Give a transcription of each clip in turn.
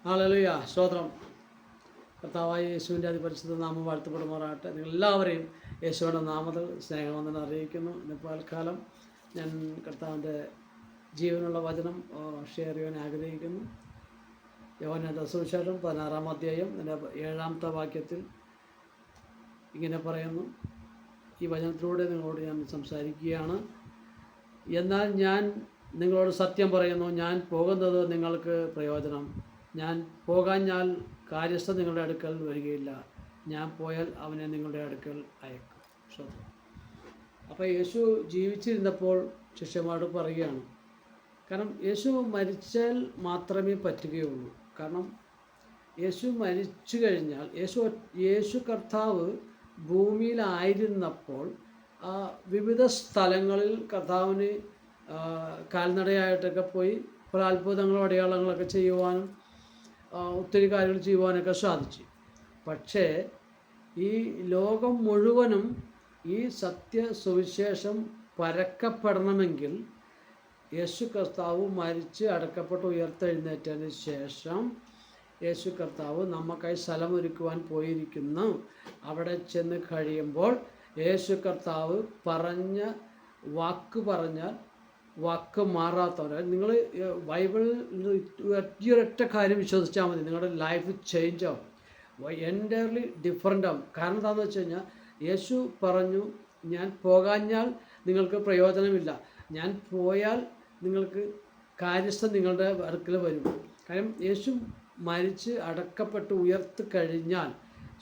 Hallelujah, സ്തോത്രം. കർത്താവായ യേശുവിൻ്റെ അതിപരിശുദ്ധ നാമം വാഴ്ത്തപ്പെടുമാറാകട്ടെ. നിങ്ങളെല്ലാവരെയും യേശുവിൻ്റെ നാമത്തിൽ സ്നേഹവന്ദനം അറിയിക്കുന്നു. ഇന്ന് പകൽക്കാലം ഞാൻ കർത്താവിൻ്റെ ജീവനുള്ള വചനം ഷെയർ ചെയ്യാൻ ആഗ്രഹിക്കുന്നു. യോഹന്നാന്റെ സുവിശേഷം 16-ാം അധ്യായം 7-ാമത്തെ വാക്യത്തിൽ ഇങ്ങനെ പറയുന്നു. ഈ വചനത്തിലൂടെ നിങ്ങളോട് ഞാൻ സംസാരിക്കുകയാണ്. എന്നാൽ ഞാൻ നിങ്ങളോട് സത്യം പറയുന്നു, ഞാൻ പോകുന്നത് നിങ്ങൾക്ക് പ്രയോജനം. ഞാൻ പോകാഞ്ഞാൽ കാര്യസ്ഥൻ നിങ്ങളുടെ അടുക്കൽ വരികയില്ല. ഞാൻ പോയാൽ അവനെ നിങ്ങളുടെ അടുക്കൽ അയക്കും. ശ്രോത്രം. അപ്പോൾ യേശു ജീവിച്ചിരുന്നപ്പോൾ ശിഷ്യന്മാരോട് പറയുകയാണ്. കാരണം യേശു മരിച്ചാൽ മാത്രമേ പറ്റുകയുള്ളൂ. കാരണം യേശു മരിച്ചു കഴിഞ്ഞാൽ യേശു കർത്താവ് ഭൂമിയിലായിരുന്നപ്പോൾ വിവിധ സ്ഥലങ്ങളിൽ കർത്താവിന് കാൽനടയായിട്ടൊക്കെ പോയി പല അത്ഭുതങ്ങളും അടയാളങ്ങളൊക്കെ ചെയ്യുവാനും ഒത്തിരി കാര്യങ്ങൾ ചെയ്യുവാനൊക്കെ സാധിച്ചു. പക്ഷേ ഈ ലോകം മുഴുവനും ഈ സുവിശേഷം പരക്കപ്പെടണമെങ്കിൽ യേശു കർത്താവ് മരിച്ച് അടക്കപ്പെട്ട് ഉയർത്തെഴുന്നേറ്റതിന് ശേഷം യേശു കർത്താവ് നമുക്കായി സ്ഥലമൊരുക്കുവാൻ പോയിരിക്കുന്നു. അവിടെ ചെന്ന് കഴിയുമ്പോൾ യേശു കർത്താവ് പറഞ്ഞ പറഞ്ഞാൽ വാക്ക് മാറാത്തവർ. നിങ്ങൾ ബൈബിളിൽ ഒറ്റ കാര്യം വിശ്വസിച്ചാൽ മതി, നിങ്ങളുടെ ലൈഫ് ചേഞ്ച് ആവും, എൻ്റയർലി ഡിഫറൻ്റ് ആവും. കാരണം എന്താണെന്ന് വെച്ച് കഴിഞ്ഞാൽ യേശു പറഞ്ഞു, ഞാൻ പോകാഞ്ഞാൽ നിങ്ങൾക്ക് പ്രയോജനമില്ല, ഞാൻ പോയാൽ നിങ്ങൾക്ക് കാര്യസ്ഥൻ നിങ്ങളുടെ അടുക്കൽ വരും. കാര്യം യേശു മരിച്ച് അടക്കപ്പെട്ട് ഉയർത്തി കഴിഞ്ഞാൽ,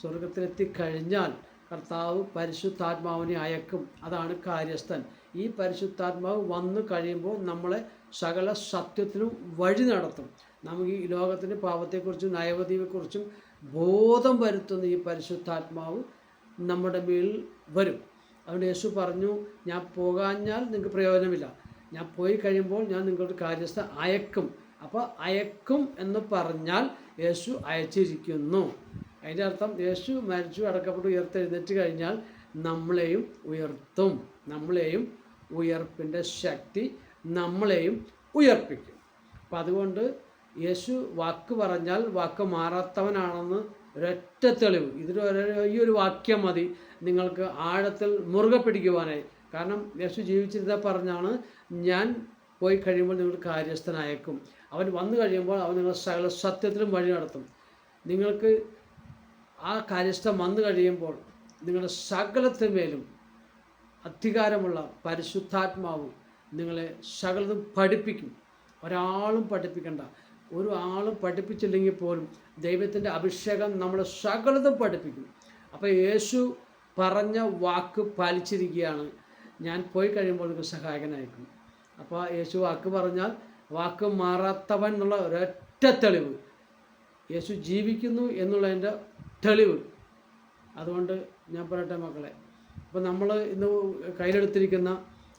സ്വർഗത്തിലെത്തിക്കഴിഞ്ഞാൽ കർത്താവ് പരിശുദ്ധാത്മാവിനെ അയക്കും. അതാണ് കാര്യസ്ഥൻ. ഈ പരിശുദ്ധാത്മാവ് വന്നു കഴിയുമ്പോൾ നമ്മളെ സകല സത്യത്തിനും വഴി നടത്തും. നമുക്ക് ഈ ലോകത്തിൻ്റെ പാപത്തെക്കുറിച്ചും ന്യായവിധിയെക്കുറിച്ചും ബോധം വരുത്തുന്ന ഈ പരിശുദ്ധാത്മാവ് നമ്മുടെ മേൽ വരും. അതുകൊണ്ട് യേശു പറഞ്ഞു, ഞാൻ പോകാഞ്ഞാൽ നിങ്ങൾക്ക് പ്രയോജനമില്ല, ഞാൻ പോയി കഴിയുമ്പോൾ ഞാൻ നിങ്ങളുടെ കാര്യസ്ഥ അയക്കും. അപ്പോൾ അയക്കും എന്ന് പറഞ്ഞാൽ യേശു അയച്ചിരിക്കുന്നു. അതിൻ്റെ അർത്ഥം യേശു മരിച്ചു അടക്കപ്പെട്ട് ഉയർത്തെഴുന്നേറ്റ് കഴിഞ്ഞാൽ നമ്മളെയും ഉയർത്തും. നമ്മളെയും ഉയർപ്പിൻ്റെ ശക്തി നമ്മളെയും ഉയർപ്പിക്കും. അപ്പം അതുകൊണ്ട് യേശു വാക്ക് പറഞ്ഞാൽ വാക്ക് മാറാത്തവനാണെന്ന് ഒരൊറ്റ തെളിവ്, ഈ ഒരു വാക്യം മതി നിങ്ങൾക്ക് ആഴത്തിൽ മുറുകെ പിടിക്കുവാനായി. കാരണം യേശു ജീവിച്ചിരുന്ന പറഞ്ഞാണ്, ഞാൻ പോയി കഴിയുമ്പോൾ നിങ്ങൾ കാര്യസ്ഥനയക്കും. അവൻ വന്നു കഴിയുമ്പോൾ അവൻ നിങ്ങൾ സകല സത്യത്തിലും വഴി നടത്തും. നിങ്ങൾക്ക് ആ കാര്യസ്ഥൻ വന്നു കഴിയുമ്പോൾ നിങ്ങളുടെ സകലത്തിന്മേലും അധികാരമുള്ള പരിശുദ്ധാത്മാവ് നിങ്ങളെ സകലതും പഠിപ്പിക്കും. ഒരാളും പഠിപ്പിക്കണ്ട, ഒരു ആളും പഠിപ്പിച്ചില്ലെങ്കിൽ പോലും ദൈവത്തിൻ്റെ അഭിഷേകം നമ്മളെ സകലതും പഠിപ്പിക്കും. അപ്പോൾ യേശു പറഞ്ഞ വാക്ക് പാലിച്ചിരിക്കുകയാണ്, ഞാൻ പോയി കഴിയുമ്പോൾ നിങ്ങൾക്ക് സഹായകനായിരിക്കും. അപ്പോൾ യേശു വാക്ക് പറഞ്ഞാൽ വാക്ക് മാറാത്തവൻ എന്നുള്ള ഒരൊറ്റ തെളിവ്, യേശു ജീവിക്കുന്നു എന്നുള്ളതിൻ്റെ തെളിവ്. അതുകൊണ്ട് ഞാൻ പറയട്ടെ മക്കളെ, അപ്പോൾ നമ്മൾ ഇന്ന് കയ്യിലെടുത്തിരിക്കുന്ന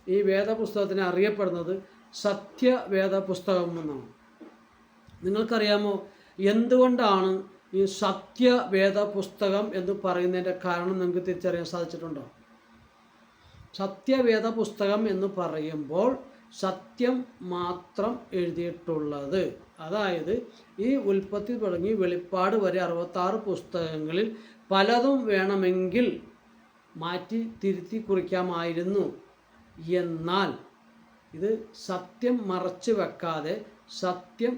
ഈ വേദപുസ്തകത്തിനെ അറിയപ്പെടുന്നത് സത്യവേദ പുസ്തകം എന്നാണ്. നിങ്ങൾക്കറിയാമോ എന്തുകൊണ്ടാണ് ഈ സത്യവേദ പുസ്തകം എന്ന് പറയുന്നതിൻ്റെ കാരണം നിങ്ങൾക്ക് തിരിച്ചറിയാൻ സാധിച്ചിട്ടുണ്ടോ? സത്യവേദ പുസ്തകം എന്ന് പറയുമ്പോൾ സത്യം മാത്രം എഴുതിയിട്ടുള്ളത്. അതായത് ഈ ഉൽപ്പത്തി തുടങ്ങി വെളിപ്പാട് വരെ 66 പുസ്തകങ്ങളിൽ പലതും വേണമെങ്കിൽ മാറ്റി തിരുത്തി കുറിക്കാമായിരുന്നു. എന്നാൽ ഇത് സത്യം മറച്ചു വെക്കാതെ സത്യം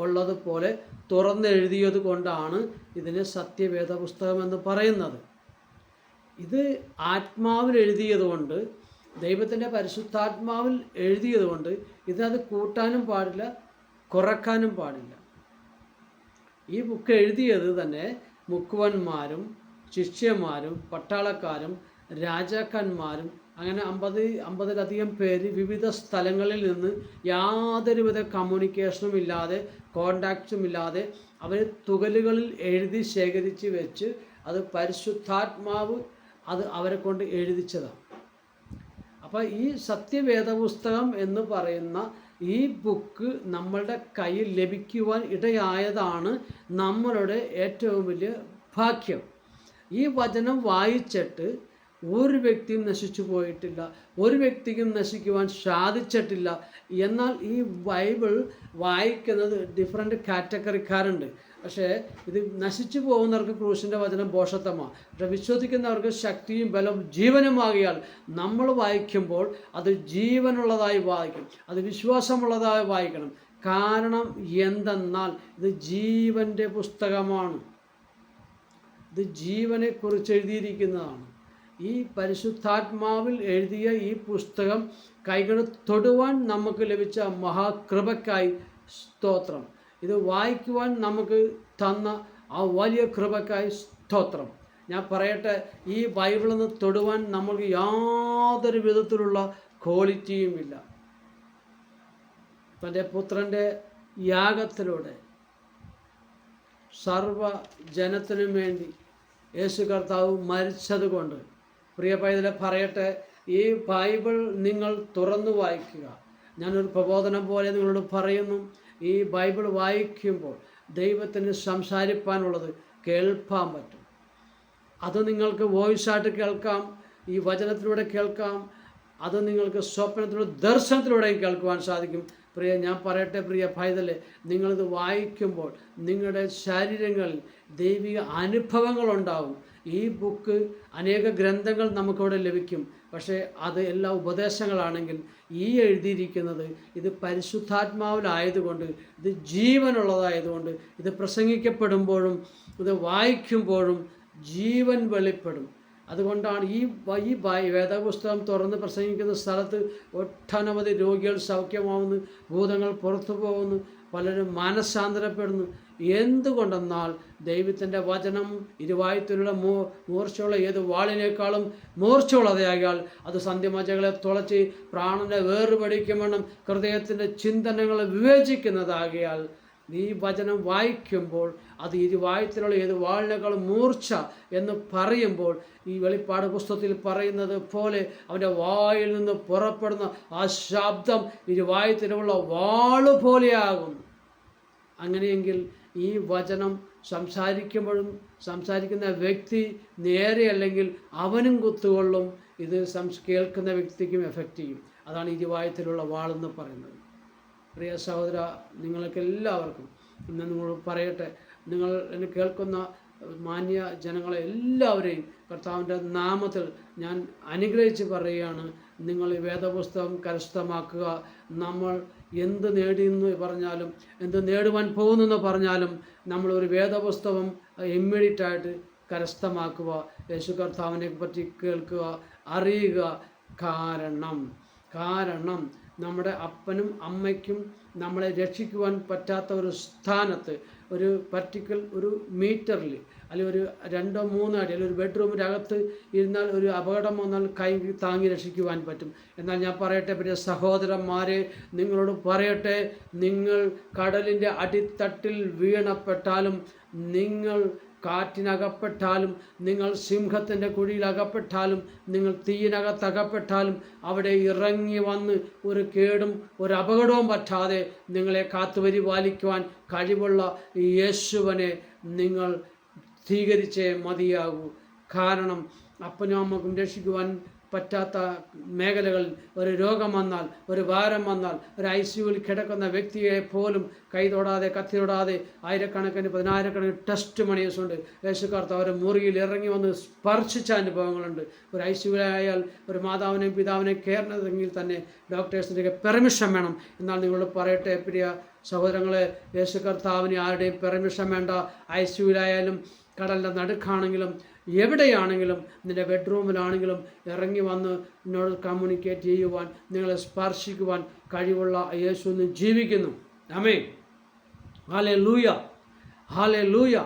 ഉള്ളതുപോലെ തുറന്നെഴുതിയത് കൊണ്ടാണ് ഇതിനെ സത്യവേദ പുസ്തകം എന്ന് പറയുന്നത്. ഇത് ആത്മാവിൽ എഴുതിയതുകൊണ്ട്, ദൈവത്തിൻ്റെ പരിശുദ്ധാത്മാവിൽ എഴുതിയതുകൊണ്ട് ഇതിനത് കൂട്ടാനും പാടില്ല, കുറക്കാനും പാടില്ല. ഈ ബുക്ക് എഴുതിയത് തന്നെ മുക്കുവന്മാരും ശിഷ്യന്മാരും പട്ടാളക്കാരും രാജാക്കന്മാരും അങ്ങനെ 50-ലധികം പേര് വിവിധ സ്ഥലങ്ങളിൽ നിന്ന് യാതൊരുവിധ കമ്മ്യൂണിക്കേഷനും ഇല്ലാതെ, കോണ്ടാക്റ്റും ഇല്ലാതെ അവർ തുകലുകളിൽ എഴുതി ശേഖരിച്ച് വെച്ച് അത് പരിശുദ്ധാത്മാവ് അത് അവരെ കൊണ്ട് എഴുതിച്ചതാണ്. അപ്പോൾ ഈ സത്യവേദ പുസ്തകം എന്ന് പറയുന്ന ഈ ബുക്ക് നമ്മളുടെ കയ്യിൽ ലഭിക്കുവാൻ ഇടയായതാണ് നമ്മളുടെ ഏറ്റവും വലിയ ഭാഗ്യം. ഈ വചനം വായിച്ചിട്ട് ഒരു വ്യക്തിയും നശിച്ചു പോയിട്ടില്ല, ഒരു വ്യക്തിക്കും നശിക്കുവാൻ സാധിച്ചിട്ടില്ല. എന്നാൽ ഈ ബൈബിൾ വായിക്കുന്നത് ഡിഫറെൻറ്റ് കാറ്റഗറിക്കാരുണ്ട്. പക്ഷേ ഇത് നശിച്ചു പോകുന്നവർക്ക് ക്രൂശിൻ്റെ വചനം ഭോഷത്വമാണ്. പക്ഷേ വിശ്വസിക്കുന്നവർക്ക് ശക്തിയും ബലവും ജീവനുമാകിയാൽ നമ്മൾ വായിക്കുമ്പോൾ അത് ജീവനുള്ളതായി വായിക്കണം, അത് വിശ്വാസമുള്ളതായി വായിക്കണം. കാരണം എന്തെന്നാൽ ഇത് ജീവൻ്റെ പുസ്തകമാണ്, ഇത് ജീവനെക്കുറിച്ച് എഴുതിയിരിക്കുന്നതാണ്. ഈ പരിശുദ്ധാത്മാവിൽ എഴുതിയ ഈ പുസ്തകം കൈകൾ തൊടുവാൻ നമുക്ക് ലഭിച്ച മഹാകൃപയ്ക്കായി സ്തോത്രം. ഇത് വായിക്കുവാൻ നമുക്ക് തന്ന ആ വലിയ കൃപയ്ക്കായി സ്തോത്രം. ഞാൻ പറയട്ടെ, ഈ ബൈബിളിൽ നിന്ന് തൊടുവാൻ നമുക്ക് യാതൊരു വിധത്തിലുള്ള ക്വാളിറ്റിയുമില്ല. തൻ്റെ പുത്രൻ്റെ യാഗത്തിലൂടെ സർവ്വജനത്തിനും വേണ്ടി യേശു കർത്താവ് മരിച്ചതുകൊണ്ട്, പ്രിയ പൈതലെ പറയട്ടെ, ഈ ബൈബിൾ നിങ്ങൾ തുറന്നു വായിക്കുക. ഞാനൊരു പ്രബോധനം പോലെ നിങ്ങളോട് പറയുന്നു, ഈ ബൈബിൾ വായിക്കുമ്പോൾ ദൈവത്തിന് സംസാരിപ്പാനുള്ളത് കേൾപ്പാൻ പറ്റും. അത് നിങ്ങൾക്ക് വോയിസായിട്ട് കേൾക്കാം, ഈ വചനത്തിലൂടെ കേൾക്കാം, അത് നിങ്ങൾക്ക് സ്വപ്നത്തിലൂടെ ദർശനത്തിലൂടെയും കേൾക്കുവാൻ സാധിക്കും. ഞാൻ പറയട്ടെ പ്രിയ പൈതലെ, നിങ്ങളിത് വായിക്കുമ്പോൾ നിങ്ങളുടെ ശരീരങ്ങളിൽ ദൈവിക അനുഭവങ്ങളുണ്ടാവും. ഈ ബുക്ക് അനേക ഗ്രന്ഥങ്ങൾ നമുക്കിവിടെ ലഭിക്കും. പക്ഷേ അത് എല്ലാ ഉപദേശങ്ങളാണെങ്കിൽ ഈ എഴുതിയിരിക്കുന്നത് ഇത് പരിശുദ്ധാത്മാവിലായതുകൊണ്ട്, ഇത് ജീവനുള്ളതായതുകൊണ്ട്, ഇത് പ്രസംഗിക്കപ്പെടുമ്പോഴും ഇത് വായിക്കുമ്പോഴും ജീവൻ വെളിപ്പെടും. അതുകൊണ്ടാണ് ഈ വേദപുസ്തകം തുറന്ന് പ്രസംഗിക്കുന്ന സ്ഥലത്ത് ഒട്ടനവധി രോഗികൾ സൗഖ്യമാവുന്നു, ഭൂതങ്ങൾ പുറത്തു പോകുന്നു, പലരും മാനസാന്തരപ്പെടുന്നു. എന്തുകൊണ്ടെന്നാൽ ദൈവത്തിൻ്റെ വചനം ഇരുവായുത്തിലുള്ള മൂർച്ചയുള്ള ഏത് വാളിനേക്കാളും മൂർച്ചയുള്ളതായാൽ അത് സന്ധ്യമജകളെ തുളച്ച് പ്രാണനെ വേറുപടിക്കും വേണം ഹൃദയത്തിൻ്റെ ചിന്തനങ്ങളെ വിവേചിക്കുന്നതാകിയാൽ ഈ വചനം വായിക്കുമ്പോൾ അത് ഇരുവായുത്തിലുള്ള ഏത് വാളിനേക്കാളും മൂർച്ച എന്ന് പറയുമ്പോൾ ഈ വെളിപ്പാട് പുസ്തകത്തിൽ പറയുന്നത് പോലെ അവൻ്റെ വായിൽ നിന്ന് പുറപ്പെടുന്ന ആ ശബ്ദം ഇരുവായുത്തിലുള്ള വാള് പോലെയാകും. അങ്ങനെയെങ്കിൽ ഈ വചനം സംസാരിക്കുമ്പോഴും സംസാരിക്കുന്ന വ്യക്തി നേരെ അല്ലെങ്കിൽ അവനും കുത്തുകൊള്ളും, ഇത് കേൾക്കുന്ന വ്യക്തിക്കും എഫക്റ്റ് ചെയ്യും. അതാണ് ഇരുവായുത്തിലുള്ള വാളെന്ന് പറയുന്നത്. പ്രിയ സഹോദര, നിങ്ങൾക്ക് എല്ലാവർക്കും ഇന്ന് നിങ്ങൾ പറയട്ടെ, നിങ്ങൾ എന്നെ കേൾക്കുന്ന മാന്യ ജനങ്ങളെ എല്ലാവരെയും കർത്താവിൻ്റെ നാമത്തിൽ ഞാൻ അനുഗ്രഹിച്ച് പറയുകയാണ്. നിങ്ങൾ ഈ വേദപുസ്തകം കരസ്ഥമാക്കുക. നമ്മൾ എന്ത് നേടിയെന്ന് പറഞ്ഞാലും, എന്ത് നേടുവാൻ പോകുന്നെന്ന് പറഞ്ഞാലും നമ്മളൊരു വേദപുസ്തകം ഇമ്മീഡിയറ്റായിട്ട് കരസ്ഥമാക്കുക. യേശു കർത്താവിനെ പറ്റി കേൾക്കുക, അറിയുക. കാരണം നമ്മുടെ അപ്പനും അമ്മയ്ക്കും നമ്മളെ രക്ഷിക്കുവാൻ പറ്റാത്ത ഒരു സ്ഥാനത്ത്, ഒരു ഒരു മീറ്ററിൽ അല്ലെങ്കിൽ ഒരു 2-3 അടി അല്ലെങ്കിൽ ഒരു ബെഡ്റൂമിൻ്റെ അകത്ത് ഇരുന്നാൽ ഒരു അപകടം വന്നാൽ കൈ താങ്ങി രക്ഷിക്കുവാൻ പറ്റും. എന്നാൽ ഞാൻ പറയട്ടെ പ്രിയ സഹോദരന്മാരെ, നിങ്ങളോട് പറയട്ടെ, നിങ്ങൾ കടലിൻ്റെ അടിത്തട്ടിൽ വീണപ്പെട്ടാലും, നിങ്ങൾ കാറ്റിനകപ്പെട്ടാലും, നിങ്ങൾ സിംഹത്തിൻ്റെ കുഴിയിലകപ്പെട്ടാലും, നിങ്ങൾ തീയിനകത്തകപ്പെട്ടാലും അവിടെ ഇറങ്ങി വന്ന് ഒരു കേടും ഒരു അപകടവും പറ്റാതെ നിങ്ങളെ കാത്തുപരിപാലിക്കുവാൻ കഴിവുള്ള യേശുവിനെ നിങ്ങൾ സ്വീകരിച്ചേ മതിയാകൂ. കാരണം അപ്പനും അമ്മക്കും രക്ഷിക്കുവാൻ പറ്റാത്ത മേഖലകളിൽ ഒരു രോഗം വന്നാൽ, ഒരു ഭാരം വന്നാൽ, ഒരു ICUവിൽ കിടക്കുന്ന വ്യക്തിയെ പോലും കൈ തൊടാതെ കത്തി തൊടാതെ ആയിരക്കണക്കിന് 10,000-കണക്കിന് ടെസ്റ്റ് മണീസുണ്ട്. യേശു കർത്താവ് അവരുടെ മുറിയിൽ ഇറങ്ങി വന്ന് സ്പർശിച്ച അനുഭവങ്ങളുണ്ട്. ഒരു ICUവിലായാൽ ഒരു മാതാവിനെയും പിതാവിനെയും കയറുന്നതെങ്കിൽ തന്നെ ഡോക്ടേഴ്സിൻ്റെ പെർമിഷൻ വേണം. എന്നാൽ നിങ്ങളോട് പറയട്ടെ പ്രിയ സഹോദരങ്ങളെ, യേശു കർത്താവിന് ആരുടെയും പെർമിഷൻ വേണ്ട. ICUവിലായാലും കടലിൻ്റെ നടുക്കാണെങ്കിലും എവിടെയാണെങ്കിലും, നിൻ്റെ ബെഡ്റൂമിലാണെങ്കിലും ഇറങ്ങി വന്ന് എന്നോട് കമ്മ്യൂണിക്കേറ്റ് ചെയ്യുവാൻ, നിങ്ങളെ സ്പർശിക്കുവാൻ കഴിവുള്ള യേശു ഇന്ന് ജീവിക്കുന്നു. ആമേൻ. ഹല്ലേലൂയ, ഹല്ലേലൂയ,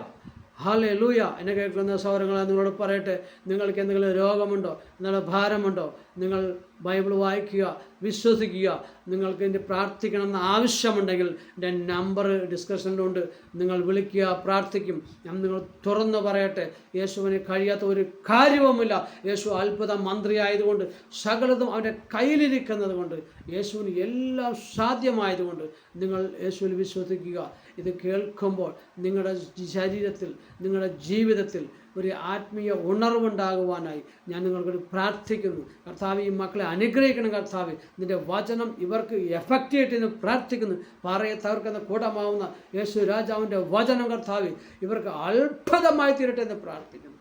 ഹല്ലേലൂയ. എന്നെ കേൾക്കുന്ന സഹോദരങ്ങളെ, നിങ്ങളോട് പറയട്ടെ, നിങ്ങൾക്ക് എന്തെങ്കിലും രോഗമുണ്ടോ, എന്തെങ്കിലും ഭാരമുണ്ടോ, നിങ്ങൾ ബൈബിൾ വായിക്കുക, വിശ്വസിക്കുക. നിങ്ങൾക്ക് എൻ്റെ പ്രാർത്ഥിക്കണമെന്ന് ആവശ്യമുണ്ടെങ്കിൽ എൻ്റെ നമ്പർ ഡിസ്കഷനിലുണ്ട്. നിങ്ങൾ വിളിക്കുക, പ്രാർത്ഥിക്കും. ഞാൻ നിങ്ങൾ തുറന്ന് പറയട്ടെ, യേശുവിന് കഴിയാത്ത ഒരു കാര്യവുമില്ല. യേശു അത്ഭുത മന്ത്രി ആയതുകൊണ്ട്, സകലതും അവൻ്റെ കയ്യിലിരിക്കുന്നത് കൊണ്ട്, യേശുവിന് എല്ലാം സാധ്യമായതുകൊണ്ട് നിങ്ങൾ യേശുവിൽ വിശ്വസിക്കുക. ഇത് കേൾക്കുമ്പോൾ നിങ്ങളുടെ ശരീരത്തിൽ, നിങ്ങളുടെ ജീവിതത്തിൽ ഒരു ആത്മീയ ഉണർവുണ്ടാകുവാനായി ഞാൻ നിങ്ങൾക്കൊരു പ്രാർത്ഥിക്കുന്നു. കർത്താവ്, ഈ മക്കളെ അനുഗ്രഹിക്കണം കർത്താവ്. നിൻ്റെ വചനം ഇവർക്ക് എഫക്റ്റ് ചെയ്തിട്ട് പ്രാർത്ഥിക്കുന്നു. പാറയെ തകർക്കുന്ന കൂടമാവുന്ന യേശു രാജാവിൻ്റെ വചനം കർത്താവ് ഇവർക്ക് അത്ഭുതമായി തീരട്ടെ എന്ന് പ്രാർത്ഥിക്കുന്നു.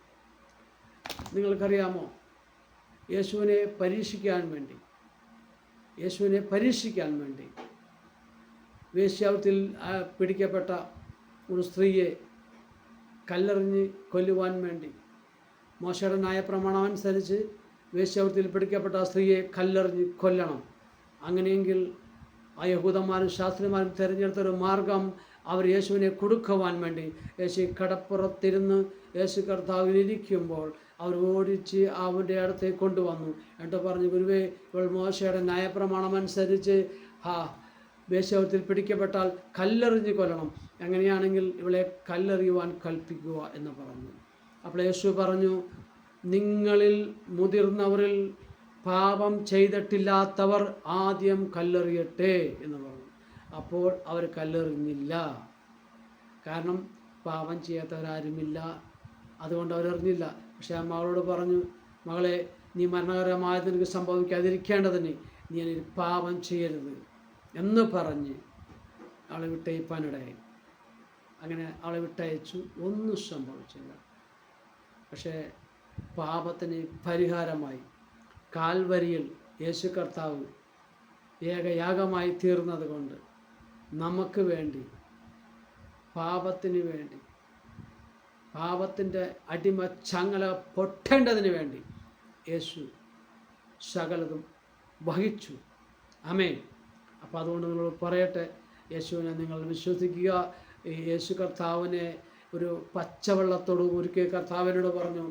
നിങ്ങൾക്കറിയാമോ, യേശുവിനെ പരീക്ഷിക്കാൻ വേണ്ടി വേശ്യാവൃത്തിയിൽ പിടിക്കപ്പെട്ട ഒരു സ്ത്രീയെ കല്ലെറിഞ്ഞ് കൊല്ലുവാൻ വേണ്ടി മോശയുടെ ന്യായപ്രമാണം അനുസരിച്ച് വേശ്യാവൃത്തിയിൽ പിടിക്കപ്പെട്ട ആ സ്ത്രീയെ കല്ലെറിഞ്ഞ് കൊല്ലണം. അങ്ങനെയെങ്കിൽ ആ യഹൂദന്മാരും ശാസ്ത്രിമാരും തിരഞ്ഞെടുത്തൊരു മാർഗം അവർ യേശുവിനെ കൊടുക്കുവാൻ വേണ്ടി യേശു കടപ്പുറത്തിരുന്ന് യേശു കർത്താവിലിരിക്കുമ്പോൾ അവർ ഓടിച്ച് അവൻ്റെ അടുത്തേക്ക് കൊണ്ടുവന്നു. എന്നിട്ട് പറഞ്ഞു, ഗുരുവേ, ഇവൾ മോശയുടെ ന്യായപ്രമാണം അനുസരിച്ച് വേശ്യാവൃത്തിയിൽ പിടിക്കപ്പെട്ടാൽ കല്ലെറിഞ്ഞ് കൊല്ലണം. അങ്ങനെയാണെങ്കിൽ ഇവളെ കല്ലെറിയുവാൻ കൽപ്പിക്കുക എന്ന് പറഞ്ഞു. അപ്പോൾ യേശു പറഞ്ഞു, നിങ്ങളിൽ മുതിർന്നവരിൽ പാപം ചെയ്തിട്ടില്ലാത്തവർ ആദ്യം കല്ലെറിയട്ടെ എന്ന് പറഞ്ഞു. അപ്പോൾ അവർ കല്ലെറിഞ്ഞില്ല. കാരണം പാപം ചെയ്യാത്തവരാരുമില്ല, അതുകൊണ്ട് അവരെറിഞ്ഞില്ല. പക്ഷെ ആ മകളോട് പറഞ്ഞു, മകളെ, നീ മരണകരമായത് നിനക്ക് സംഭവിക്കാതിരിക്കേണ്ടതിന് നീ അതിന് പാപം ചെയ്യരുത് എന്ന് പറഞ്ഞ് അവളെ വിട്ടയപ്പാനിടയായി. അങ്ങനെ അവളെ വിട്ടയച്ചു. ഒന്നും സംഭവിച്ചില്ല. പക്ഷേ പാപത്തിന് പരിഹാരമായി കാൽവരിയിൽ യേശു കർത്താവ് ഏകയാഗമായി തീർന്നത് കൊണ്ട് നമുക്ക് വേണ്ടി, പാപത്തിന് വേണ്ടി, പാപത്തിൻ്റെ അടിമ ചങ്ങല പൊട്ടേണ്ടതിന് വേണ്ടി യേശു സകലതും വഹിച്ചു. ആമേൻ. അപ്പോൾ അതുകൊണ്ട് നിങ്ങൾ പറയട്ടെ, യേശുവിനെ നിങ്ങൾ വിശ്വസിക്കുക. ഈ യേശു കർത്താവിനെ ഒരു പച്ചവെള്ളത്തോട് ഒരിക്കൽ കർത്താവിനോട് പറഞ്ഞു,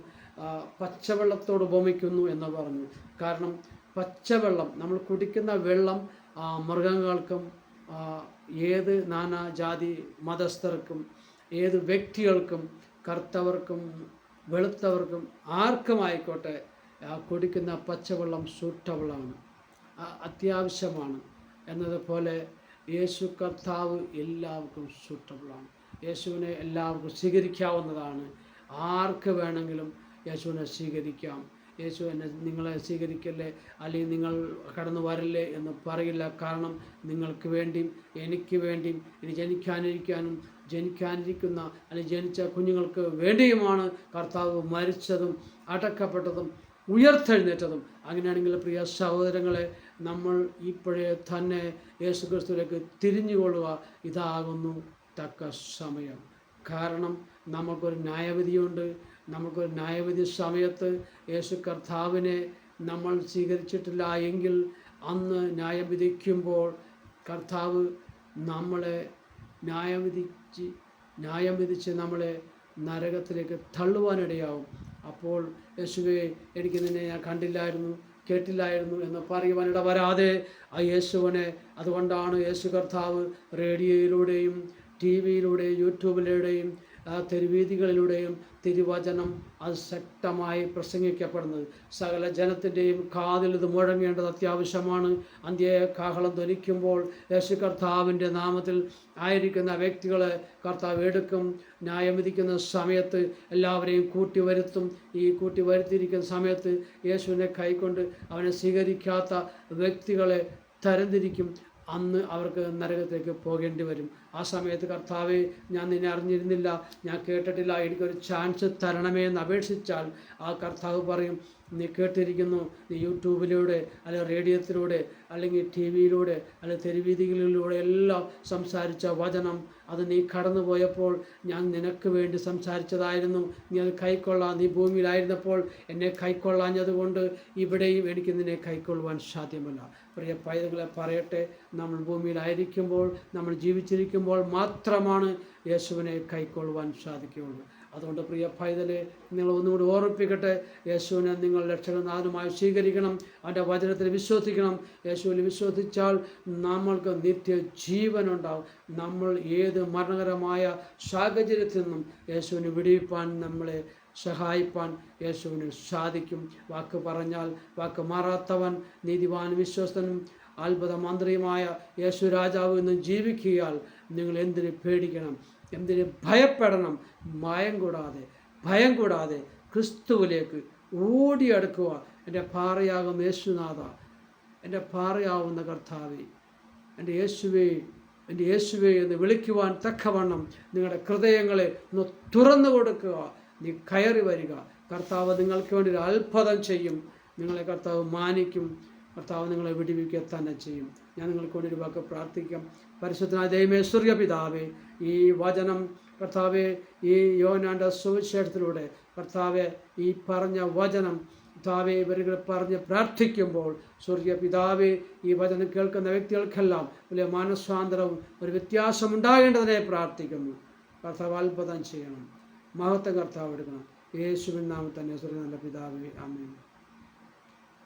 പച്ചവെള്ളത്തോട് ഉപമിക്കുന്നു എന്ന് പറഞ്ഞു. കാരണം പച്ചവെള്ളം, നമ്മൾ കുടിക്കുന്ന വെള്ളം മൃഗങ്ങൾക്കും ഏത് നാനാജാതി മതസ്ഥർക്കും ഏത് വ്യക്തികൾക്കും കറുത്തവർക്കും വെളുത്തവർക്കും ആർക്കുമായിക്കോട്ടെ കുടിക്കുന്ന പച്ചവെള്ളം സൂട്ടബിളാണ്, അത്യാവശ്യമാണ്. എന്നതുപോലെ യേശു കർത്താവ് എല്ലാവർക്കും സൂട്ടബിളാണ്. യേശുവിനെ എല്ലാവർക്കും സ്വീകരിക്കാവുന്നതാണ്. ആർക്ക് വേണമെങ്കിലും യേശുവിനെ സ്വീകരിക്കാം. യേശു എന്നെ നിങ്ങളെ സ്വീകരിക്കല്ലേ, അല്ലെങ്കിൽ നിങ്ങൾ കടന്നു വരല്ലേ എന്ന് പറയില്ല. കാരണം നിങ്ങൾക്ക് വേണ്ടിയും എനിക്ക് വേണ്ടിയും ഇനി ജനിക്കാനിരിക്കുന്ന അല്ലെങ്കിൽ ജനിച്ച കുഞ്ഞുങ്ങൾക്ക് വേണ്ടിയുമാണ് കർത്താവ് മരിച്ചതും അടക്കപ്പെട്ടതും ഉയർത്തെഴുന്നേറ്റതും. അങ്ങനെയാണെങ്കിൽ പ്രിയ സഹോദരങ്ങളെ, നമ്മൾ ഇപ്പോഴേ തന്നെ യേശു ക്രിസ്തുവിലേക്ക് തിരിഞ്ഞുകൊള്ളുക. ഇതാകുന്നു തക്ക സമയം. കാരണം നമുക്കൊരു ന്യായവിധിയുണ്ട്. നമുക്കൊരു ന്യായവിധി സമയത്ത് യേശു കർത്താവിനെ നമ്മൾ സ്വീകരിച്ചിട്ടില്ല എങ്കിൽ അന്ന് ന്യായം വിധിക്കുമ്പോൾ കർത്താവ് നമ്മളെ ന്യായം വിധിച്ച് നമ്മളെ നരകത്തിലേക്ക് തള്ളുവാനിടയാവും. അപ്പോൾ യേശുവേ, എനിക്ക് നിന്നെ ഞാൻ കണ്ടില്ലായിരുന്നു, കേട്ടില്ലായിരുന്നു എന്ന് പറയുവാനിട വരാതെ ആ യേശുവിനെ, അതുകൊണ്ടാണ് യേശു കർത്താവ് റേഡിയോയിലൂടെയും ടി വിയിലൂടെയും യൂട്യൂബിലൂടെയും തെരുവീതികളിലൂടെയും തിരുവചനം അത് ശക്തമായി പ്രസംഗിക്കപ്പെടുന്നത്. സകല ജനത്തിൻ്റെയും കാതിൽ ഇത് മുഴങ്ങേണ്ടത് അത്യാവശ്യമാണ്. അന്ത്യകാഹളം ധ്വനിക്കുമ്പോൾ യേശു കർത്താവിൻ്റെ നാമത്തിൽ ആയിരിക്കുന്ന വ്യക്തികളെ കർത്താവ് എടുക്കും. ന്യായം വിധിക്കുന്ന സമയത്ത് എല്ലാവരെയും കൂട്ടി വരുത്തും. ഈ കൂട്ടി വരുത്തിയിരിക്കുന്ന സമയത്ത് യേശുവിനെ കൈക്കൊണ്ട് അവനെ സ്വീകരിക്കാത്ത വ്യക്തികളെ തരംതിരിക്കും. അന്ന് അവർക്ക് നരകത്തിലേക്ക് പോകേണ്ടി വരും. ആ സമയത്ത് കർത്താവേ, ഞാൻ നിന്നെ അറിഞ്ഞിരുന്നില്ല, ഞാൻ കേട്ടിട്ടില്ല, എനിക്കൊരു ചാൻസ് തരണമേ എന്ന് അപേക്ഷിച്ചാൽ ആ കർത്താവ് പറയും, നീ കേട്ടിരിക്കുന്നു, നീ യൂട്യൂബിലൂടെ അല്ലെങ്കിൽ റേഡിയോത്തിലൂടെ അല്ലെങ്കിൽ ടി വിയിലൂടെ അല്ലെങ്കിൽ തെരുവീതികളിലൂടെ എല്ലാം സംസാരിച്ച വചനം അത് നീ കടന്നു പോയപ്പോൾ ഞാൻ നിനക്ക് വേണ്ടി സംസാരിച്ചതായിരുന്നു. നീ അത് കൈക്കൊള്ളാൻ, നീ ഭൂമിയിലായിരുന്നപ്പോൾ എന്നെ കൈക്കൊള്ളാഞ്ഞതുകൊണ്ട് ഇവിടെയും എനിക്ക് നിന്നെ കൈക്കൊള്ളുവാൻ സാധ്യമല്ല. പ്രിയ പൈതങ്ങളെ പറയട്ടെ, നമ്മൾ ഭൂമിയിലായിരിക്കുമ്പോൾ, നമ്മൾ ജീവിച്ചിരിക്കുമ്പോൾ മാത്രമാണ് യേശുവിനെ കൈക്കൊള്ളുവാൻ സാധിക്കുകയുള്ളൂ. അതുകൊണ്ട് പ്രിയ പൈതലെ, നിങ്ങൾ ഒന്നുകൂടി ഓർമ്മിപ്പിക്കട്ടെ, യേശുവിനെ നിങ്ങൾ രക്ഷകനാഥനുമായി സ്വീകരിക്കണം. അവൻ്റെ വചനത്തിൽ വിശ്വസിക്കണം. യേശുവിൽ വിശ്വസിച്ചാൽ നമ്മൾക്ക് നിത്യജീവനുണ്ടാവും. നമ്മൾ ഏത് മരണകരമായ സാഹചര്യത്തിൽ നിന്നും യേശുവിനെ വിടിയിപ്പാൻ, നമ്മളെ സഹായിപ്പാൻ യേശുവിന് സാധിക്കും. വാക്ക് പറഞ്ഞാൽ വാക്ക് മാറാത്തവൻ, നീതിവാൻ, വിശ്വസ്തനും അത്ഭുത മന്ത്രിയുമായ യേശു രാജാവ് ഇന്ന് ജീവിക്കിയാൽ നിങ്ങൾ എന്തിന് പേടിക്കണം, എന്തിന് ഭയപ്പെടണം? ഭയം കൂടാതെ ഭയം കൂടാതെ ക്രിസ്തുവിലേക്ക് ഓടിയെടുക്കുക. എൻ്റെ പാറയാകും യേശുനാഥ, എൻ്റെ പാറയാവുന്ന കർത്താവേ, എൻ്റെ യേശുവേ, എൻ്റെ യേശുവേ എന്ന് വിളിക്കുവാൻ തക്കവണ്ണം നിങ്ങളുടെ ഹൃദയങ്ങളെ ഒന്ന് തുറന്നു കൊടുക്കുക. നീ കയറി വരിക. കർത്താവ് നിങ്ങൾക്ക് വേണ്ടി ഒരു അത്ഭുതം ചെയ്യും. നിങ്ങളെ കർത്താവ് മാനിക്കും. കർത്താവ് നിങ്ങളെ വിടുവിക്കുക തന്നെ ചെയ്യും. ഞാൻ നിങ്ങൾക്ക് വേണ്ടി ഒരു വാക്ക് പ്രാർത്ഥിക്കാം. പരിശുദ്ധനായ ദൈവമേ, സ്വർഗ്ഗപിതാവേ, ഈ വചനം കർത്താവെ, ഈ യോഹന്നാന്റെ സുവിശേഷത്തിലൂടെ കർത്താവെ, ഈ പറഞ്ഞ വചനം കർത്താവെ ഇവരുകൾ പറഞ്ഞ് പ്രാർത്ഥിക്കുമ്പോൾ സ്വർഗീയ പിതാവേ, ഈ വചനം കേൾക്കുന്ന വ്യക്തികൾക്കെല്ലാം വലിയ മാനസാന്തരവും ഒരു വ്യത്യാസം ഉണ്ടാകേണ്ടതിനെ പ്രാർത്ഥിക്കുന്നു. കർത്താവ് അത്ഭുതം ചെയ്യണം. മഹത്വം കർത്താവ് എടുക്കണം. യേശുവിൻ നാമത്തിൽ തന്നെ സ്വർഗ്ഗ നല്ല പിതാവേ, ആമേൻ.